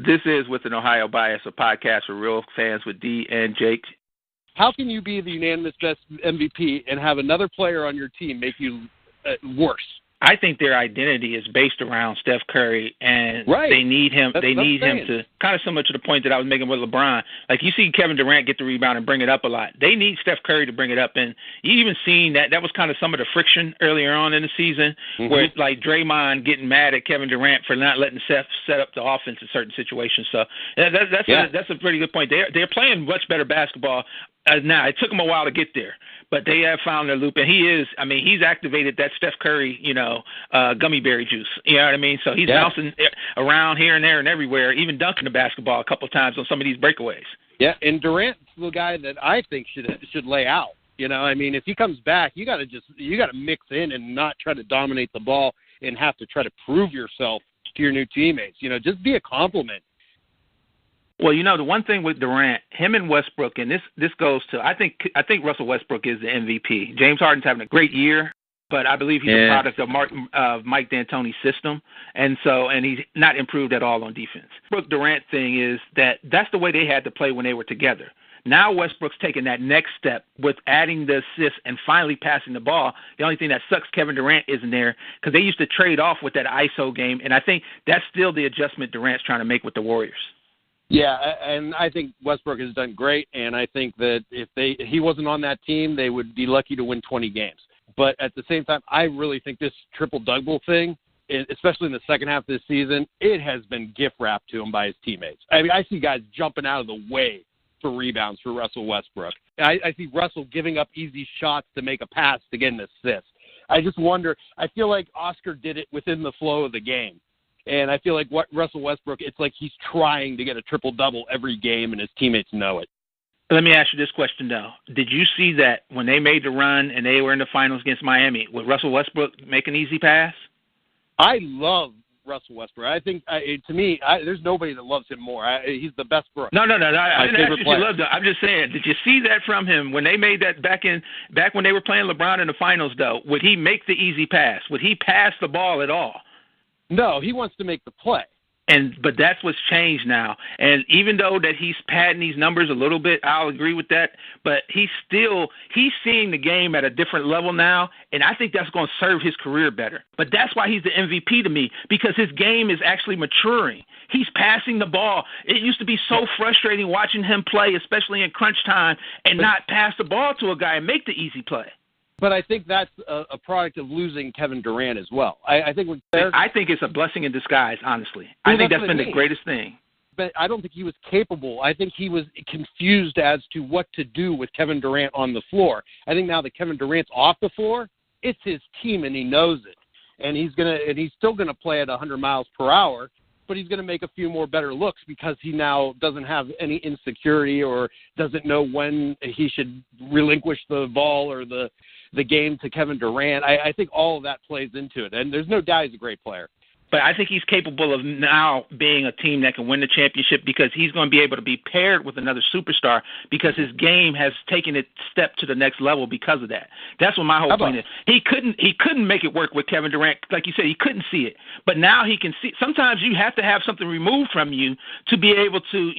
This is With an Ohio Bias, a podcast for real fans with D and Jake. How can you be the unanimous best MVP and have another player on your team make you worse? I think their identity is based around Steph Curry, and they need him. They need him to kind of similar to the point that I was making with LeBron. Like you see Kevin Durant get the rebound and bring it up a lot. They need Steph Curry to bring it up, and you even seen that was kind of some of the friction earlier on in the season, where it's like Draymond getting mad at Kevin Durant for not letting Steph set up the offense in certain situations. So that's a pretty good point. They're playing much better basketball. Now, it took them a while to get there, but they have found their loop, and he's activated that Steph Curry, gummy berry juice. You know what I mean? So he's bouncing around here and there and everywhere, even dunking the basketball a couple of times on some of these breakaways. Yeah, and Durant's the guy that I think should lay out. I mean, if he comes back, you got to mix in and not try to dominate the ball and have to try to prove yourself to your new teammates. Just be a compliment. Well, the one thing with Durant, him and Westbrook, and this goes to I think Russell Westbrook is the MVP. James Harden's having a great year, but I believe he's a product of Mike D'Antoni's system, and he's not improved at all on defense. Westbrook Durant thing is that's the way they had to play when they were together. Now Westbrook's taking that next step with adding the assist and finally passing the ball. The only thing that sucks, Kevin Durant isn't there because they used to trade off with that ISO game, and I think that's still the adjustment Durant's trying to make with the Warriors. Yeah, and I think Westbrook has done great, and I think that if he wasn't on that team, they would be lucky to win 20 games. But at the same time, I really think this triple-double thing, especially in the second half of this season, it has been gift-wrapped to him by his teammates. I mean, I see guys jumping out of the way for rebounds for Russell Westbrook. I see Russell giving up easy shots to make a pass to get an assist. I just wonder, I feel like Oscar did it within the flow of the game. And I feel like Russell Westbrook, it's like he's trying to get a triple-double every game, and his teammates know it. Let me ask you this question, though. Did you see that when they made the run and they were in the finals against Miami, would Russell Westbrook make an easy pass? I love Russell Westbrook. I think, to me, there's nobody that loves him more. He's the best for No. I didn't ask you if you loved him. I'm just saying, did you see that from him when they made that back when they were playing LeBron in the finals, though? Would he make the easy pass? Would he pass the ball at all? No, he wants to make the play. But that's what's changed now. And even though that he's padding these numbers a little bit, I'll agree with that. But he's seeing the game at a different level now, and I think that's going to serve his career better. But that's why he's the MVP to me, because his game is actually maturing. He's passing the ball. It used to be so frustrating watching him play, especially in crunch time, and not pass the ball to a guy and make the easy play. But I think that's a product of losing Kevin Durant as well. I think it's a blessing in disguise, honestly. I think that's been the greatest thing. But I don't think he was capable. I think he was confused as to what to do with Kevin Durant on the floor. I think now that Kevin Durant's off the floor, it's his team and he knows it. And he's still gonna play at 100 miles per hour, but he's going to make a few more better looks because he now doesn't have any insecurity or doesn't know when he should relinquish the ball or the game to Kevin Durant. I think all of that plays into it, and there's no doubt he's a great player. But I think he's capable of now being a team that can win the championship because he's going to be able to be paired with another superstar because his game has taken it step to the next level because of that. That's what my whole point is. He couldn't make it work with Kevin Durant. Like you said, he couldn't see it. But now he can see. Sometimes you have to have something removed from you to be able to,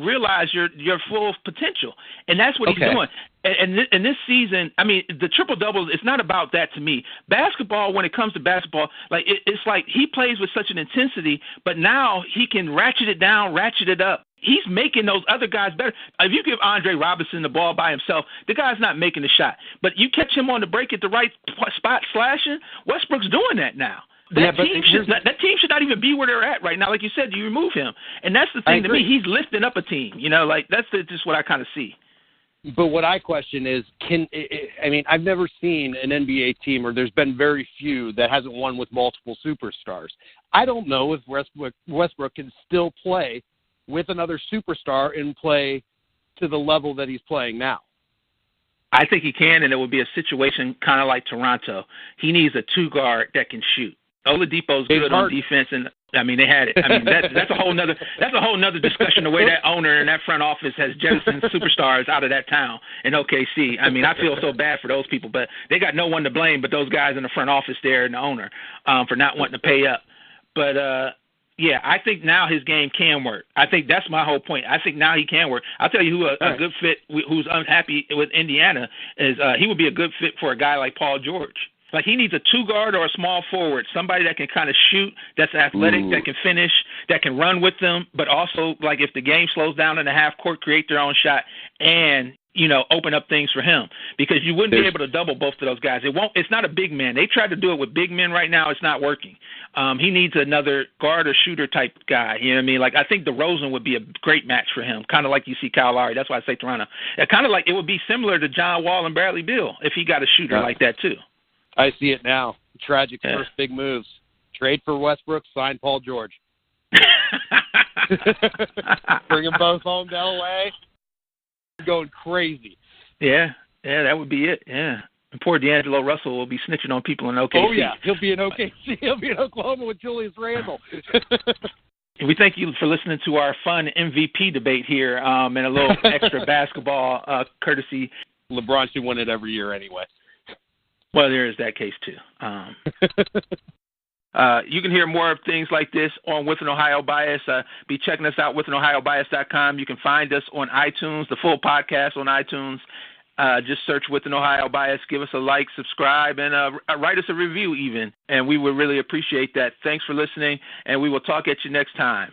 realize your full potential. And that's what he's doing. And this season, I mean, the triple-double, it's not about that to me. Basketball, when it comes to basketball, it's like he plays with such an intensity, but now he can ratchet it down, ratchet it up. He's making those other guys better. If you give Andre Robinson the ball by himself, the guy's not making the shot. But you catch him on the break at the right spot slashing, Westbrook's doing that now. That team should not even be where they're at right now. Like you said, you remove him. And that's the thing to me. He's lifting up a team. That's just what I kind of see. But what I question is, I've never seen an NBA team, or there's been very few, that hasn't won with multiple superstars. I don't know if Westbrook can still play with another superstar and play to the level that he's playing now. I think he can, and it would be a situation kind of like Toronto. He needs a two-guard that can shoot. Oladipo's good on defense, and they had it. That's a whole nother discussion. The way that owner and that front office has jettisoned superstars out of that town in OKC. I feel so bad for those people, but they got no one to blame but those guys in the front office there and the owner for not wanting to pay up. But Yeah, I think now his game can work. I think that's my whole point. I think now he can work. I'll tell you who a good fit, who's unhappy with Indiana, is he would be a good fit for a guy like Paul George. Like, he needs a two-guard or a small forward, somebody that can kind of shoot, that's athletic, that can finish, that can run with them, but also, like, if the game slows down in the half court, create their own shot and, you know, open up things for him, because you wouldn't be able to double both of those guys. It's not a big man. They tried to do it with big men right now. It's not working. He needs another guard or shooter type guy. You know what I mean? Like, I think DeRozan would be a great match for him, kind of like you see Kyle Lowry. That's why I say Toronto. Kind of like it would be similar to John Wall and Bradley Beal if he got a shooter like that too. I see it now. Tragic first big moves. Trade for Westbrook, sign Paul George. Bring them both home to L.A. Going crazy. Yeah, that would be it. Yeah. And poor D'Angelo Russell will be snitching on people in OKC. Oh, yeah. He'll be in OKC. He'll be in Oklahoma with Julius Randle. We thank you for listening to our fun MVP debate here and a little extra basketball courtesy. LeBron should win it every year anyway. Well, there is that case, too. You can hear more of things like this on With an Ohio Bias. Be checking us out, WithAnOhioBias.com. You can find us on iTunes, the full podcast on iTunes. Just search With an Ohio Bias. Give us a like, subscribe, and write us a review even. And we would really appreciate that. Thanks for listening, and we will talk at you next time.